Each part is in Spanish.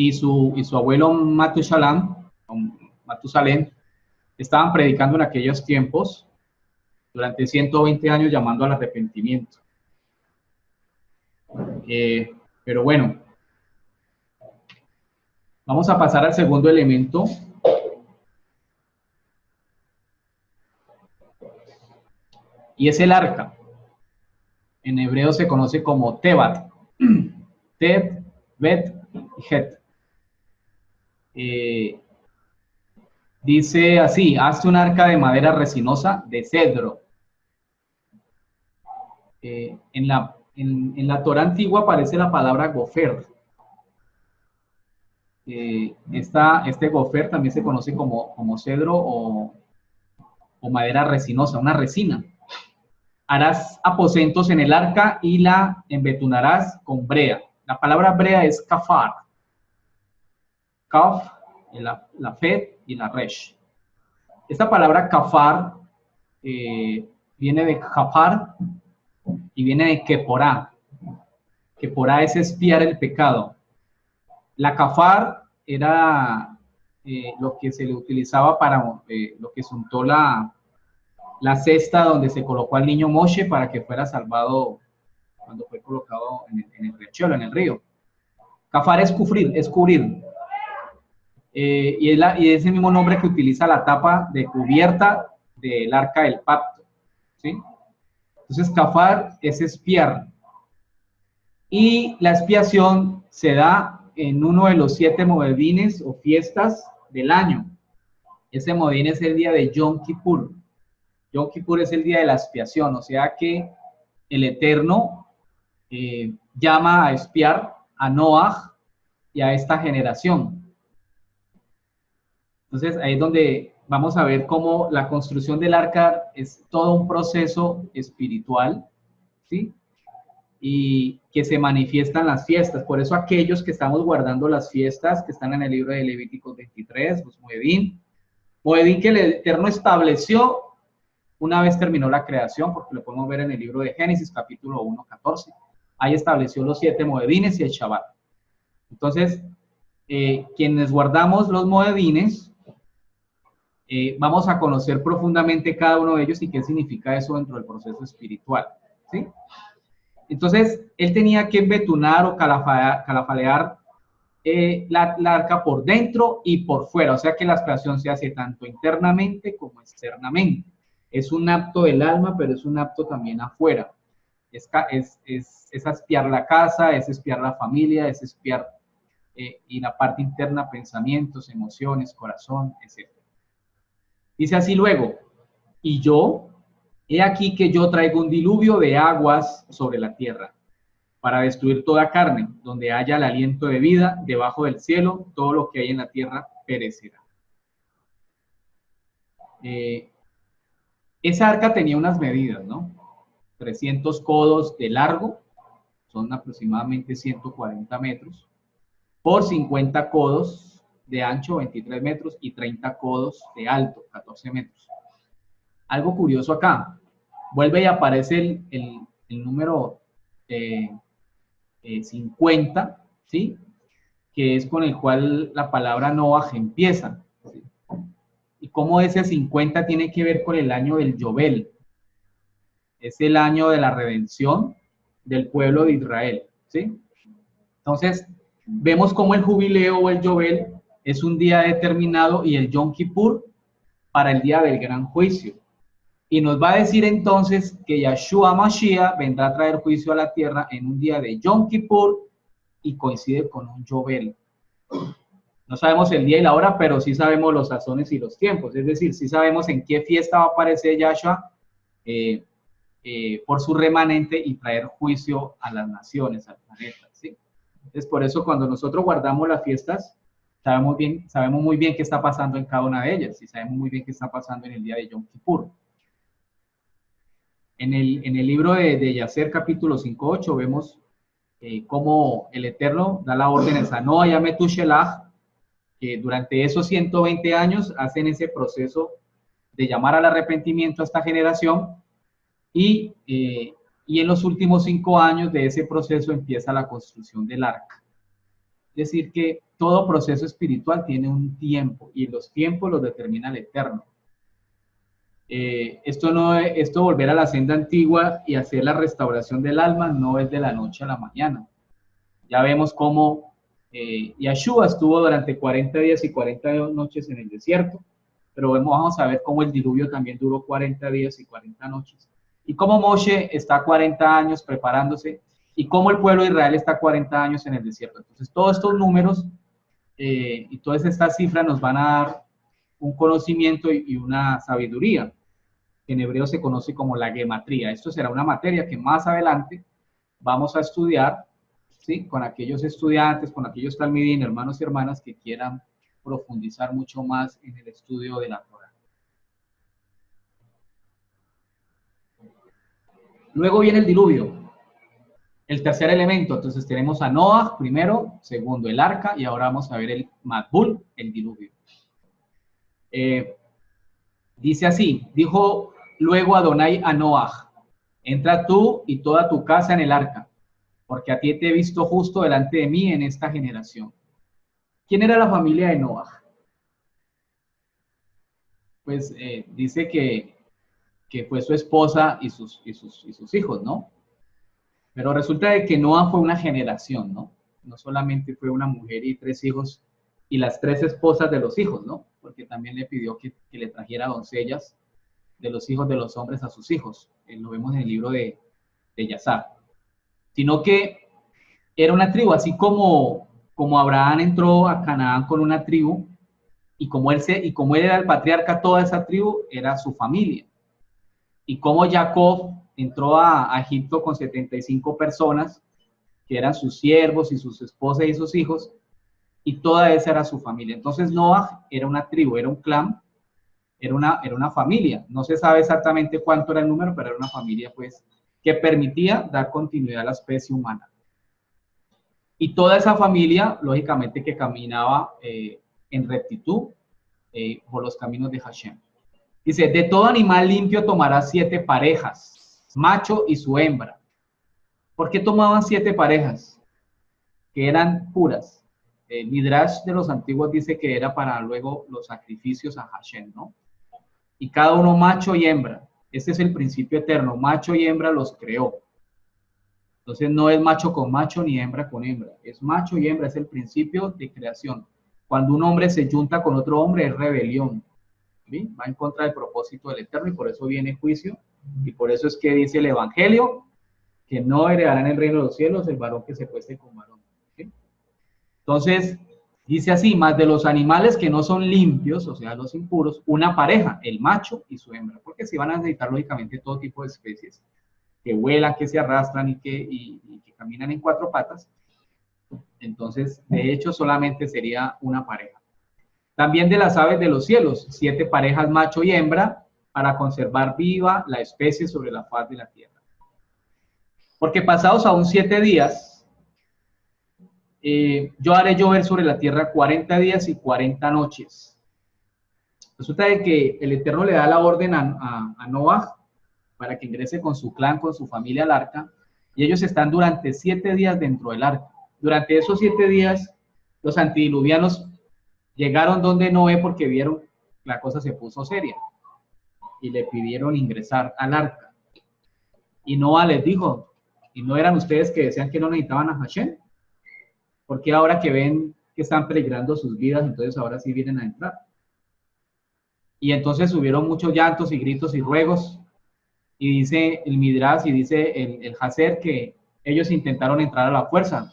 y su abuelo Matusalén, estaban predicando en aquellos tiempos durante 120 años llamando al arrepentimiento. Pero bueno, vamos a pasar al segundo elemento. Y es el arca. En hebreo se conoce como Tebat. Teb, Bet y Het. Dice así: hazte un arca de madera resinosa de cedro. En la Torá antigua aparece la palabra gofer. Este gofer también se conoce como cedro o madera resinosa, una resina. Harás aposentos en el arca y la embetunarás con brea. La palabra brea es kafar. Kaf, la fet y la resh. Esta palabra kafar viene de kafar y viene de keporá. Keporá es expiar el pecado. La kafar era lo que se le utilizaba para lo que se untó la cesta donde se colocó al niño Moshe para que fuera salvado cuando fue colocado en el riachuelo, en el río. Kafar es cubrir. Y es el mismo nombre que utiliza la tapa de cubierta del arca del pacto, ¿sí? Entonces, kafar es expiar. Y la expiación se da en uno de los 7 moedines o fiestas del año. Ese moedín es el día de Yom Kippur. Yom Kippur es el día de la expiación, o sea que el Eterno llama a expiar a Noaj y a esta generación. Entonces, ahí es donde vamos a ver cómo la construcción del arca es todo un proceso espiritual, ¿sí? Y que se manifiestan las fiestas. Por eso aquellos que estamos guardando las fiestas, que están en el libro de Levíticos 23, los Moedín que el Eterno estableció una vez terminó la creación, porque lo podemos ver en el libro de Génesis, capítulo 1, 14. Ahí estableció los 7 moedines y el Shabbat. Entonces, quienes guardamos los moedines, vamos a conocer profundamente cada uno de ellos y qué significa eso dentro del proceso espiritual, ¿sí? Entonces, él tenía que embetunar o calafalear la arca por dentro y por fuera, o sea que la expiación se hace tanto internamente como externamente. Es un acto del alma, pero es un acto también afuera. Es expiar la casa, es expiar la familia, es expiar y la parte interna, pensamientos, emociones, corazón, etc. Dice así luego: y yo, he aquí que yo traigo un diluvio de aguas sobre la tierra, para destruir toda carne, donde haya el aliento de vida, debajo del cielo, todo lo que hay en la tierra perecerá. Esa arca tenía unas medidas, ¿no? 300 codos de largo, son aproximadamente 140 metros, por 50 codos de ancho, 23 metros, y 30 codos de alto, 14 metros. Algo curioso acá, vuelve y aparece el número 50, ¿sí? Que es con el cual la palabra Noaj empieza, ¿sí? Y cómo ese 50 tiene que ver con el año del Yobel. Es el año de la redención del pueblo de Israel, ¿sí? Entonces, vemos cómo el jubileo o el Yobel es un día determinado y el Yom Kippur para el día del gran juicio. Y nos va a decir entonces que Yahshua Mashiach vendrá a traer juicio a la tierra en un día de Yom Kippur y coincide con un Yobel. No sabemos el día y la hora, pero sí sabemos los sazones y los tiempos. Es decir, sí sabemos en qué fiesta va a aparecer Yahshua por su remanente y traer juicio a las naciones, al planeta, ¿sí? Entonces, por eso cuando nosotros guardamos las fiestas, sabemos muy bien qué está pasando en cada una de ellas y sabemos muy bien qué está pasando en el día de Yom Kippur. En el libro de Yacer, capítulo 5:8, vemos cómo el Eterno da la orden a Noa y a Metushelach, que durante esos 120 años hacen ese proceso de llamar al arrepentimiento a esta generación y en los últimos 5 años de ese proceso empieza la construcción del arca. decir que todo proceso espiritual tiene un tiempo y los tiempos los determina el Eterno. Esto volver a la senda antigua y hacer la restauración del alma no es de la noche a la mañana. Ya vemos cómo Yahshua estuvo durante 40 días y 40 noches en el desierto, pero vamos a ver cómo el diluvio también duró 40 días y 40 noches. Y cómo Moshe está 40 años preparándose y cómo el pueblo de Israel está 40 años en el desierto. Entonces, todos estos números y todas estas cifras nos van a dar un conocimiento y una sabiduría, que en hebreo se conoce como la gematría. Esto será una materia que más adelante vamos a estudiar, ¿sí? Con aquellos estudiantes, con aquellos talmidín, hermanos y hermanas que quieran profundizar mucho más en el estudio de la Torá. Luego viene el diluvio, el tercer elemento. Entonces tenemos a Noah primero, segundo el arca, y ahora vamos a ver el Matbul, el diluvio. Dice así, dijo luego Adonai a Noah, entra tú y toda tu casa en el arca, porque a ti te he visto justo delante de mí en esta generación. ¿Quién era la familia de Noah? Pues dice que fue su esposa y sus hijos, ¿no? Pero resulta de que Noah fue una generación, ¿no? No solamente fue una mujer y 3 hijos y las 3 esposas de los hijos, ¿no? Porque también le pidió que le trajera doncellas de los hijos de los hombres a sus hijos. Lo vemos en el libro de Yazar. Sino que era una tribu, así como Abraham entró a Canaán con una tribu, y como él era el patriarca, toda esa tribu era su familia. Y como Jacob entró a Egipto con 75 personas, que eran sus siervos y sus esposas y sus hijos, y toda esa era su familia. Entonces Noah era una tribu, era un clan, era una familia. No se sabe exactamente cuánto era el número, pero era una familia, pues, que permitía dar continuidad a la especie humana. Y toda esa familia, lógicamente, que caminaba en rectitud por los caminos de Hashem. Dice, de todo animal limpio tomarás 7 parejas, macho y su hembra. ¿Por qué tomaban 7 parejas? Que eran puras. El Midrash de los antiguos dice que era para luego los sacrificios a Hashem, ¿no? Y cada uno macho y hembra. Este es el principio eterno. Macho y hembra los creó. Entonces no es macho con macho ni hembra con hembra. Es macho y hembra, es el principio de creación. Cuando un hombre se junta con otro hombre es rebelión. ¿Sí? Va en contra del propósito del Eterno y por eso viene juicio. Y por eso es que dice el Evangelio que no heredarán el reino de los cielos el varón que se cueste con varón. ¿Sí? Entonces, dice así, más de los animales que no son limpios, o sea, los impuros, una pareja, el macho y su hembra, porque si van a necesitar lógicamente todo tipo de especies que vuelan, que se arrastran y que caminan en 4 patas. Entonces, de hecho, solamente sería una pareja. También de las aves de los cielos, 7 parejas macho y hembra para conservar viva la especie sobre la faz de la tierra. Porque pasados aún 7 días, yo haré llover sobre la tierra 40 días y 40 noches. Resulta de que el Eterno le da la orden a Noah para que ingrese con su clan, con su familia al arca, y ellos están durante 7 días dentro del arca. Durante esos 7 días, los antidiluvianos llegaron donde Noé porque vieron que la cosa se puso seria y le pidieron ingresar al arca. Y Noé les dijo, ¿y no eran ustedes que decían que no necesitaban a Hashem? Porque ahora que ven que están peligrando sus vidas, entonces ahora sí vienen a entrar. Y entonces hubieron muchos llantos y gritos y ruegos. Y dice el Midrash y dice el Haser que ellos intentaron entrar a la fuerza,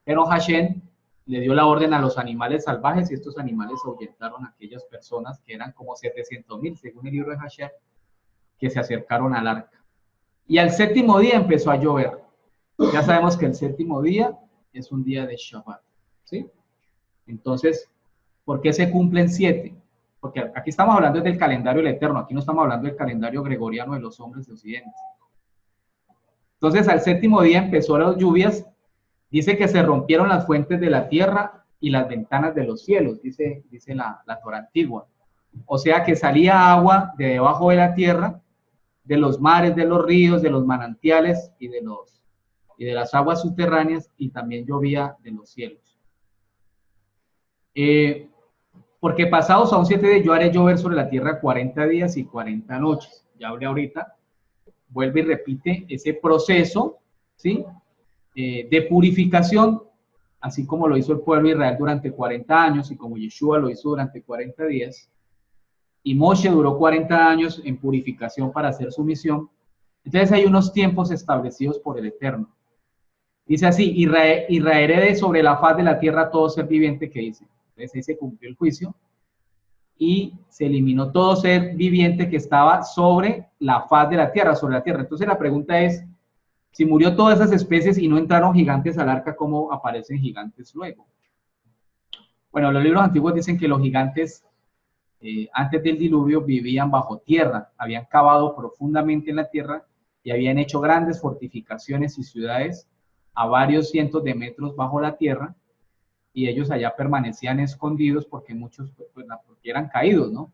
pero Hashem le dio la orden a los animales salvajes y estos animales ahuyentaron a aquellas personas que eran como 700,000, según el libro de Hasher, que se acercaron al arca. Y al 7º día empezó a llover. Ya sabemos que el 7º día es un día de Shabbat, ¿sí? Entonces, ¿por qué se cumplen 7? Porque aquí estamos hablando del calendario del Eterno, aquí no estamos hablando del calendario gregoriano de los hombres de Occidente. Entonces, al 7º día empezó las lluvias, dice que se rompieron las fuentes de la tierra y las ventanas de los cielos, dice la Torá antigua. O sea que salía agua de debajo de la tierra, de los mares, de los ríos, de los manantiales y de las aguas subterráneas, y también llovía de los cielos. Porque pasados aún 7 días yo haré llover sobre la tierra 40 días y 40 noches. Ya hablé ahorita. Vuelve y repite ese proceso, ¿sí? De purificación, así como lo hizo el pueblo de Israel durante 40 años y como Yeshua lo hizo durante 40 días. Y Moshe duró 40 años en purificación para hacer su misión. Entonces hay unos tiempos establecidos por el Eterno. Dice así, y raeré sobre la faz de la tierra todo ser viviente que dice. Entonces ahí se cumplió el juicio y se eliminó todo ser viviente que estaba sobre la faz de la tierra, sobre la tierra. Entonces la pregunta es, si murió todas esas especies y no entraron gigantes al arca, ¿cómo aparecen gigantes luego? Bueno, los libros antiguos dicen que los gigantes antes del diluvio vivían bajo tierra, habían cavado profundamente en la tierra y habían hecho grandes fortificaciones y ciudades a varios cientos de metros bajo la tierra, y ellos allá permanecían escondidos porque muchos porque eran caídos, ¿no?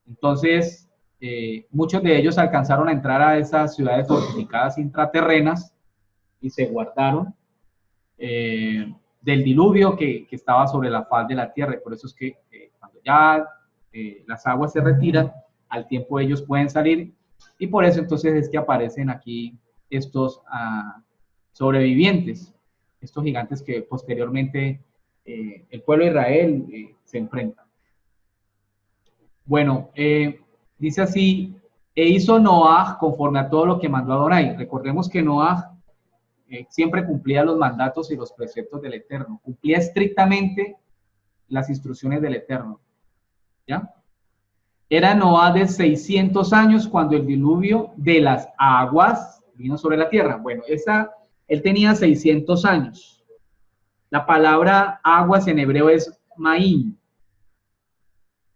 Entonces, muchos de ellos alcanzaron a entrar a esas ciudades fortificadas intraterrenas y se guardaron del diluvio que estaba sobre la faz de la tierra, y por eso es que cuando ya las aguas se retiran, al tiempo ellos pueden salir, y por eso entonces es que aparecen aquí estos sobrevivientes, estos gigantes que posteriormente el pueblo de Israel se enfrenta. Bueno, dice así, e hizo Noah conforme a todo lo que mandó Adonai. Recordemos que Noah siempre cumplía los mandatos y los preceptos del Eterno, cumplía estrictamente las instrucciones del Eterno, ¿ya? Era Noah de 600 años cuando el diluvio de las aguas vino sobre la tierra. Bueno, él tenía 600 años. La palabra aguas en hebreo es maín.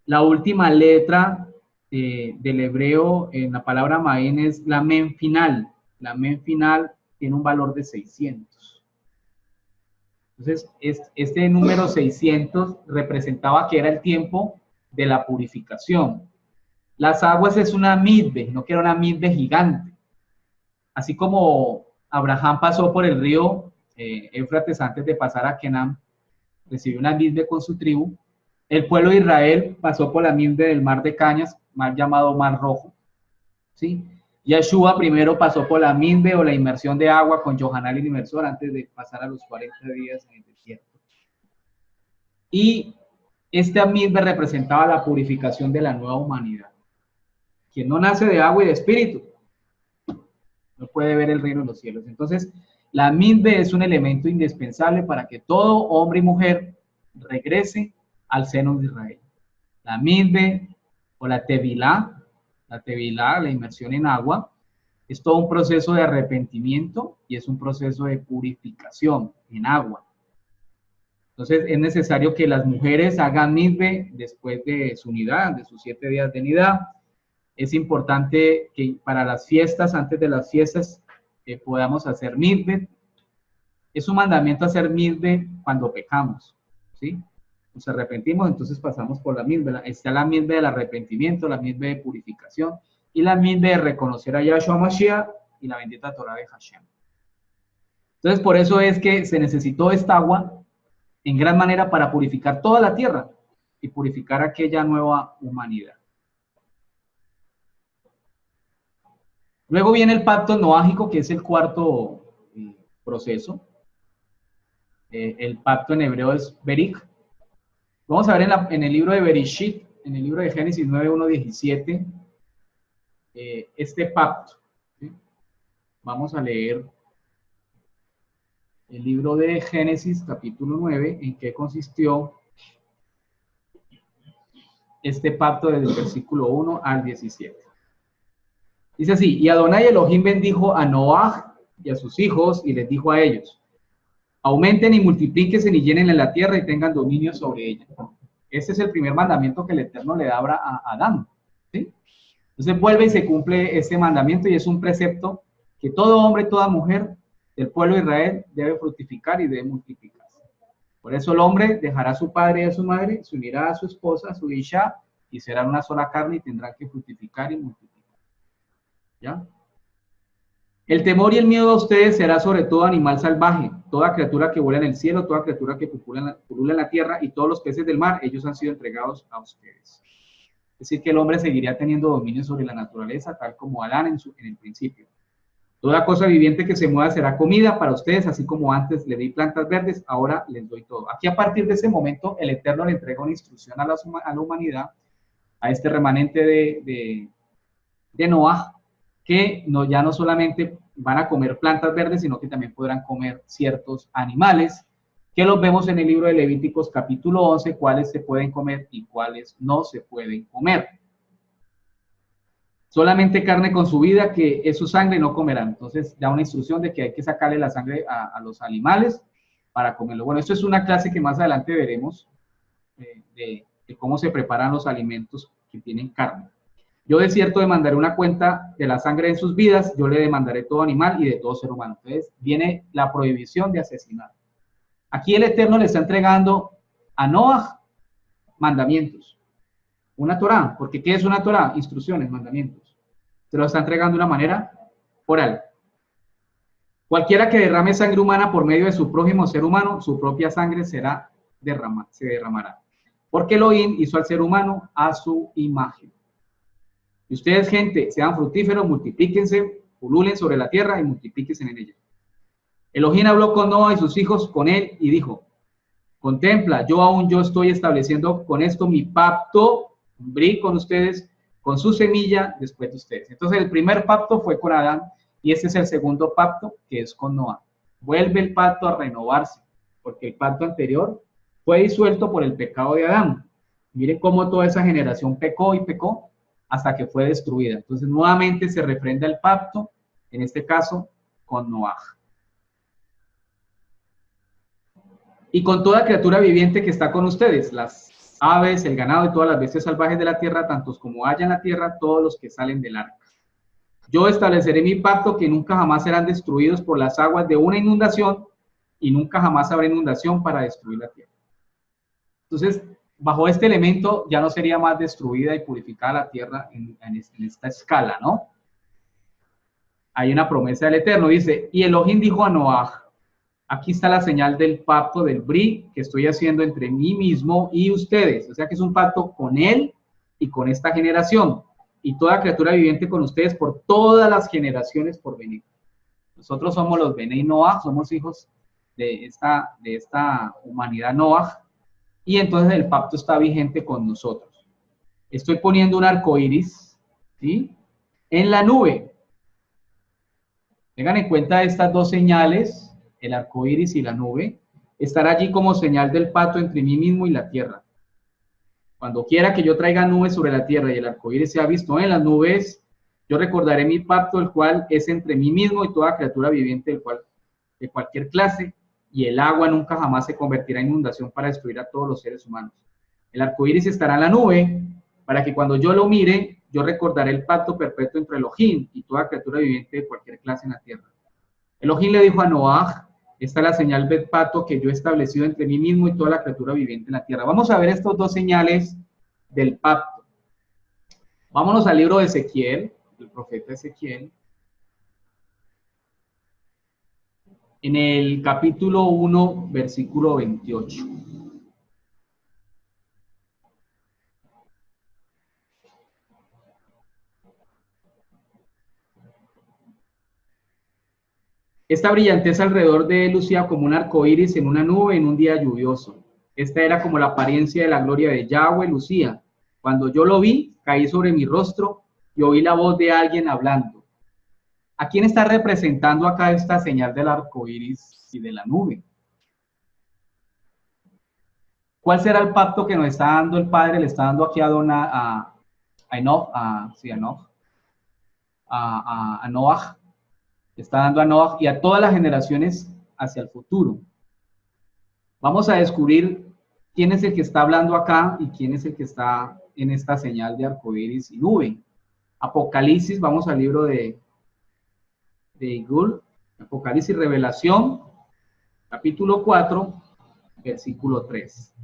La última letra del hebreo en la palabra maín es la men final. La men final tiene un valor de 600. Entonces, este número 600 representaba que era el tiempo de la purificación. Las aguas es una midbe, no que era una midbe gigante. Así como Abraham pasó por el río Éufrates antes de pasar a Canaán, recibió una midbe con su tribu. El pueblo de Israel pasó por la midbe del mar de Cañas, mal llamado Mar Rojo, ¿sí? Yeshua primero pasó por la midbe o la inmersión de agua con Yohanan el inmersor antes de pasar a los 40 días en el desierto. Y esta midbe representaba la purificación de la nueva humanidad. Quien no nace de agua y de espíritu no puede ver el reino de los cielos. Entonces, la midbe es un elemento indispensable para que todo hombre y mujer regrese al seno de Israel. La midbe o la tevilá, la inmersión en agua, es todo un proceso de arrepentimiento y es un proceso de purificación en agua. Entonces, es necesario que las mujeres hagan midbe después de su nidá, de sus 7 días de nidá. Es importante que para las fiestas, antes de las fiestas, podamos hacer midbe. Es un mandamiento hacer midbe cuando pecamos, ¿sí? Nos arrepentimos, entonces pasamos por la midbe. Está la midbe del arrepentimiento, la midbe de purificación y la midbe de reconocer a Yahshua Mashiach y la bendita Torah de Hashem. Entonces, por eso es que se necesitó esta agua en gran manera para purificar toda la tierra y purificar aquella nueva humanidad. Luego viene el pacto noágico, que es el cuarto proceso. El pacto en hebreo es Berik. Vamos a ver en el libro de Bereshit, en el libro de Génesis 9:1-17, este pacto. ¿Sí? Vamos a leer el libro de Génesis, capítulo 9, en qué consistió este pacto desde el versículo 1 al 17. Dice así, y Adonai Elohim bendijo a Noah y a sus hijos y les dijo a ellos, aumenten y multiplíquense y llenen en la tierra y tengan dominio sobre ella. Este es el primer mandamiento que el Eterno le da a Adán, ¿sí? Entonces vuelve y se cumple este mandamiento y es un precepto que todo hombre y toda mujer del pueblo de Israel debe fructificar y debe multiplicarse. Por eso el hombre dejará a su padre y a su madre, se unirá a su esposa, a su isha, y serán una sola carne y tendrán que fructificar y multiplicar. ¿Ya? El temor y el miedo a ustedes será sobre todo animal salvaje, toda criatura que vuela en el cielo, toda criatura que pulula en la tierra y todos los peces del mar, ellos han sido entregados a ustedes. Es decir, que el hombre seguiría teniendo dominio sobre la naturaleza, tal como Adán en el principio. Toda cosa viviente que se mueva será comida para ustedes, así como antes le di plantas verdes, ahora les doy todo. Aquí a partir de ese momento, el Eterno le entrega una instrucción a la humanidad, a este remanente de Noah, que ya no solamente van a comer plantas verdes, sino que también podrán comer ciertos animales, que los vemos en el libro de Levíticos capítulo 11, cuáles se pueden comer y cuáles no se pueden comer. Solamente carne con su vida, que es su sangre, no comerán. Entonces da una instrucción de que hay que sacarle la sangre a los animales para comerlo. Bueno, esto es una clase que más adelante veremos de cómo se preparan los alimentos que tienen carne. Yo de cierto demandaré una cuenta de la sangre en sus vidas, yo le demandaré todo animal y de todo ser humano. Entonces viene la prohibición de asesinar. Aquí el Eterno le está entregando a Noah mandamientos. Una Torá, porque ¿qué es una Torá? Instrucciones, mandamientos. Se lo está entregando de una manera oral. Cualquiera que derrame sangre humana por medio de su prójimo ser humano, su propia sangre se derramará. Porque Elohim hizo al ser humano a su imagen. Y ustedes, gente, sean fructíferos, multiplíquense, pululen sobre la tierra y multiplíquense en ella. Elohim habló con Noah y sus hijos con él y dijo: contempla, yo estoy estableciendo con esto mi pacto, brí con ustedes, con su semilla después de ustedes. Entonces el primer pacto fue con Adán y este es el segundo pacto, que es con Noah. Vuelve el pacto a renovarse, porque el pacto anterior fue disuelto por el pecado de Adán. Mire cómo toda esa generación pecó y pecó hasta que fue destruida. Entonces nuevamente se refrenda el pacto, en este caso con Noah. Y con toda criatura viviente que está con ustedes, las aves, el ganado y todas las bestias salvajes de la tierra, tantos como haya en la tierra, todos los que salen del arca. Yo estableceré mi pacto que nunca jamás serán destruidos por las aguas de una inundación y nunca jamás habrá inundación para destruir la tierra. Entonces, bajo este elemento ya no sería más destruida y purificada la tierra en esta escala, ¿no? Hay una promesa del Eterno, dice, y Elohim dijo a Noah: aquí está la señal del pacto del brí que estoy haciendo entre mí mismo y ustedes. O sea que es un pacto con él y con esta generación. Y toda criatura viviente con ustedes por todas las generaciones por venir. Nosotros somos los Benei Noah, somos hijos de esta humanidad Noah. Y entonces el pacto está vigente con nosotros. Estoy poniendo un arco iris, ¿sí?, en la nube. Tengan en cuenta estas dos señales, el arco iris y la nube, estará allí como señal del pacto entre mí mismo y la tierra. Cuando quiera que yo traiga nubes sobre la tierra y el arco iris sea visto en las nubes, yo recordaré mi pacto, el cual es entre mí mismo y toda criatura viviente de cualquier clase, y el agua nunca jamás se convertirá en inundación para destruir a todos los seres humanos. El arco iris estará en la nube, para que cuando yo lo mire, yo recordaré el pacto perpetuo entre Elohim y toda criatura viviente de cualquier clase en la tierra. Elohim le dijo a Noah: esta es la señal del pacto que yo he establecido entre mí mismo y toda la criatura viviente en la tierra. Vamos a ver estas dos señales del pacto. Vámonos al libro de Ezequiel, el profeta Ezequiel. En el capítulo 1, versículo 28. Esta brillantez alrededor de él lucía como un arco iris en una nube en un día lluvioso. Esta era como la apariencia de la gloria de Yahweh, lucía. Cuando yo lo vi, caí sobre mi rostro y oí la voz de alguien hablando. ¿A quién está representando acá esta señal del arco iris y de la nube? ¿Cuál será el pacto que nos está dando el Padre? Le está dando aquí a Enoch, a Noah. Le está dando a Noah y a todas las generaciones hacia el futuro. Vamos a descubrir quién es el que está hablando acá y quién es el que está en esta señal de arcoíris y nube. Apocalipsis, vamos al libro de Igul, Apocalipsis Revelación, capítulo 4, versículo 3.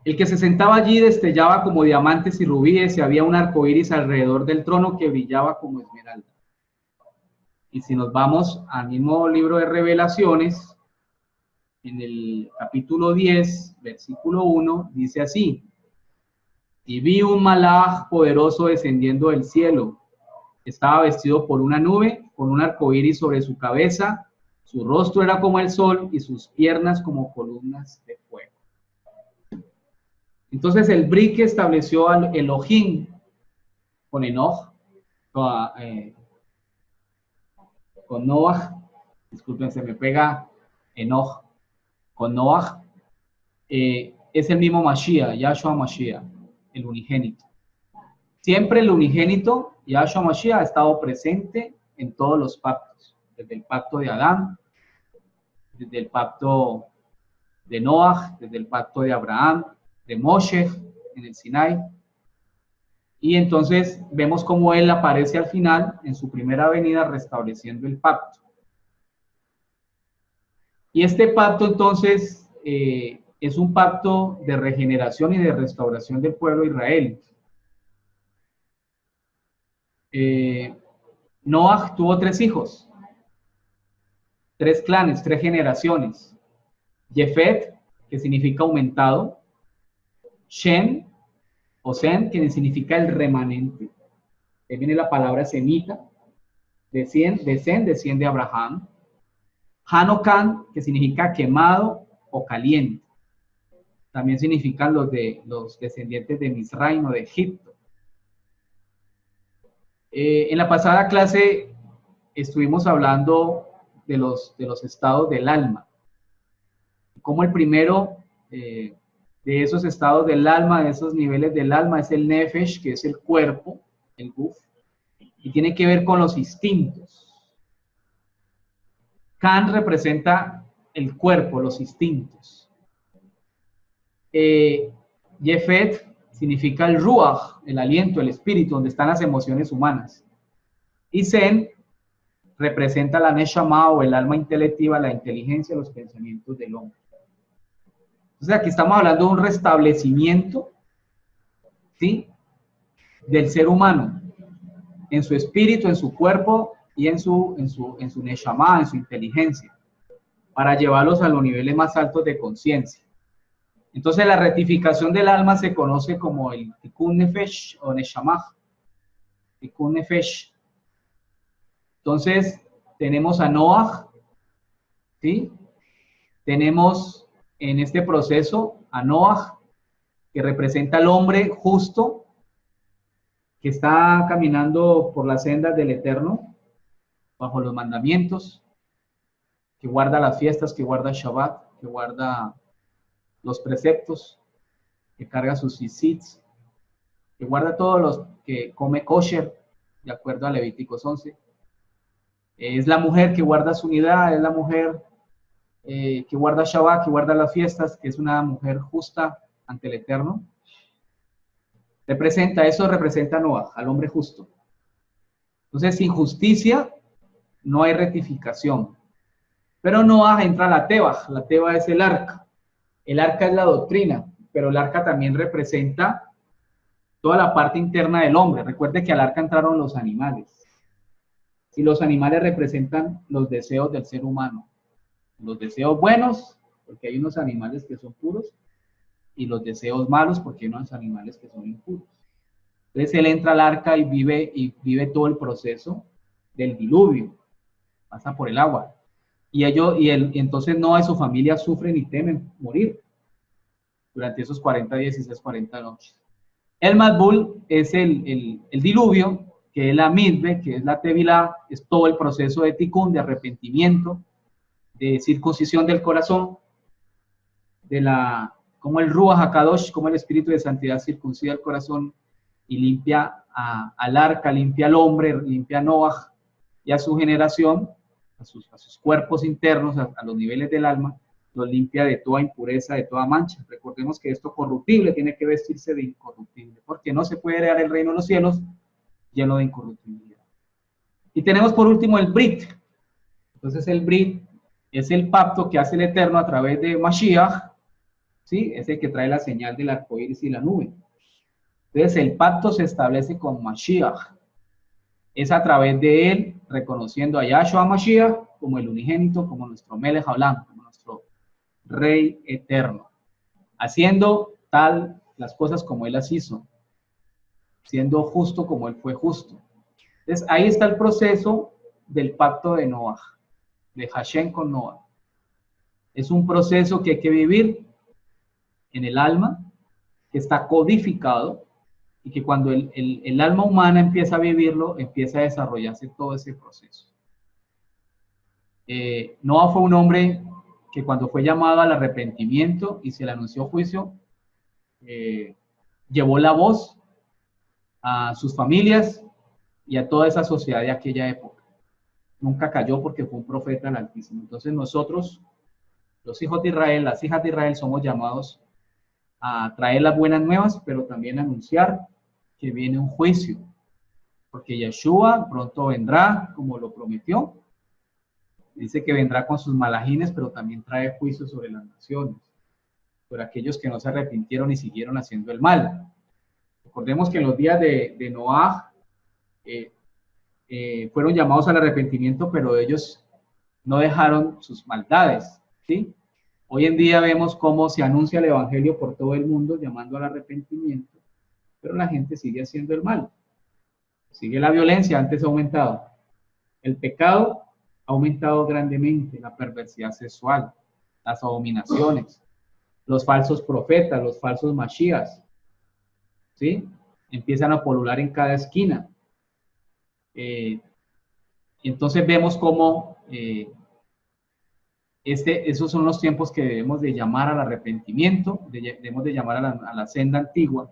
El que se sentaba allí destellaba como diamantes y rubíes y había un arco iris alrededor del trono que brillaba como esmeralda. Y si nos vamos al mismo libro de Revelaciones, en el capítulo 10, versículo 1, dice así: y vi un malaj poderoso descendiendo del cielo. Estaba vestido por una nube, con un arco iris sobre su cabeza. Su rostro era como el sol y sus piernas como columnas de fuego. Entonces el Brit que estableció al Elohim con Enoch, con Noah, disculpen, se me pega Enoch, con Noah, es el mismo Mashiach, Yahshua Mashiach, el unigénito. Siempre el unigénito, Yahshua Mashiach, ha estado presente en todos los pactos, desde el pacto de Adán, desde el pacto de Noah, desde el pacto de Abraham, de Moshe en el Sinai. Y entonces vemos cómo él aparece al final, en su primera venida, restableciendo el pacto. Y este pacto entonces es un pacto de regeneración y de restauración del pueblo de Israel. Noah tuvo 3 hijos, 3 clanes, 3 generaciones. Jefet, que significa aumentado. Shem, o Sem, que significa el remanente. Ahí viene la palabra semita. De Sem desciende Abraham. Hanocan, que significa quemado o caliente. También significan los descendientes de Misraim o de Egipto. En la pasada clase estuvimos hablando de los estados del alma. Como el primero de esos estados del alma, de esos niveles del alma, es el nefesh, que es el cuerpo, el guf, y tiene que ver con los instintos. Kan representa el cuerpo, los instintos. Yefet significa el ruach, el aliento, el espíritu, donde están las emociones humanas. Y Zen representa la neshama o el alma intelectiva, la inteligencia, los pensamientos del hombre. Entonces aquí estamos hablando de un restablecimiento, ¿sí?, del ser humano, en su espíritu, en su cuerpo y en su neshama, en su inteligencia, para llevarlos a los niveles más altos de conciencia. Entonces la rectificación del alma se conoce como el Tikkun Nefesh o Neshamah. Tikkun Nefesh. Entonces tenemos a Noah, ¿sí? Tenemos en este proceso a Noah, que representa al hombre justo, que está caminando por las sendas del Eterno, bajo los mandamientos, que guarda las fiestas, que guarda Shabbat, que guarda los preceptos, que carga sus tzitzit, que guarda todos los, que come kosher, de acuerdo a Levíticos 11. Es la mujer que guarda su unidad, es la mujer que guarda Shabbat, que guarda las fiestas, que es una mujer justa ante el Eterno. Eso representa a Noah, al hombre justo. Entonces, sin justicia no hay rectificación. Pero Noah entra a la Teba. La Teba es el arca. El arca es la doctrina, pero el arca también representa toda la parte interna del hombre. Recuerde que al arca entraron los animales. Y los animales representan los deseos del ser humano. Los deseos buenos, porque hay unos animales que son puros, y los deseos malos, porque hay unos animales que son impuros. Entonces él entra al arca y vive todo el proceso del diluvio. Pasa por el agua. Y entonces Noah y su familia sufren y temen morir durante esos 40 días y esas 40 noches. El Matbul es el diluvio, que es la Midbe, que es la Tevilá, es todo el proceso de Tikkun, de arrepentimiento, de circuncisión del corazón, como el Ruach HaKadosh, como el Espíritu de Santidad circuncida el corazón y limpia al arca, limpia al hombre, limpia a Noah y a su generación, a sus cuerpos internos, a los niveles del alma, los limpia de toda impureza, de toda mancha. Recordemos que esto corruptible tiene que vestirse de incorruptible, porque no se puede heredar el reino de los cielos lleno de incorruptibilidad. Y tenemos por último el Brit. Entonces el Brit es el pacto que hace el Eterno a través de Mashiach ¿sí? Es el que trae la señal del arco iris y la nube. Entonces, el pacto se establece con Mashiach. Es a través de él, reconociendo a Yahshua Mashiach como el unigénito, como nuestro Melech Haolam, como nuestro Rey eterno. Haciendo tal las cosas como él las hizo, siendo justo como él fue justo. Entonces, ahí está el proceso del pacto de Noah, de Hashem con Noah. Es un proceso que hay que vivir en el alma, que está codificado, y que cuando el alma humana empieza a vivirlo, empieza a desarrollarse todo ese proceso. Noah fue un hombre que cuando fue llamado al arrepentimiento y se le anunció juicio, llevó la voz a sus familias y a toda esa sociedad de aquella época. Nunca cayó porque fue un profeta del Altísimo. Entonces nosotros, los hijos de Israel, las hijas de Israel, somos llamados a traer las buenas nuevas, pero también a anunciar que viene un juicio, porque Yeshua pronto vendrá, como lo prometió. Dice que vendrá con sus malajines, pero también trae juicio sobre las naciones, sobre aquellos que no se arrepintieron y siguieron haciendo el mal. Recordemos que en los días de Noah fueron llamados al arrepentimiento, pero ellos no dejaron sus maldades, ¿sí? Hoy en día vemos cómo se anuncia el evangelio por todo el mundo llamando al arrepentimiento, pero la gente sigue haciendo el mal. Sigue la violencia, antes ha aumentado. El pecado ha aumentado grandemente, la perversidad sexual, las abominaciones, los falsos profetas, los falsos mashiachs, ¿sí? Empiezan a pulular en cada esquina. Entonces vemos cómo esos son los tiempos que debemos de llamar al arrepentimiento, debemos de llamar a la senda antigua,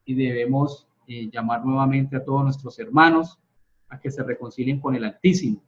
y debemos llamar nuevamente a todos nuestros hermanos a que se reconcilien con el Altísimo.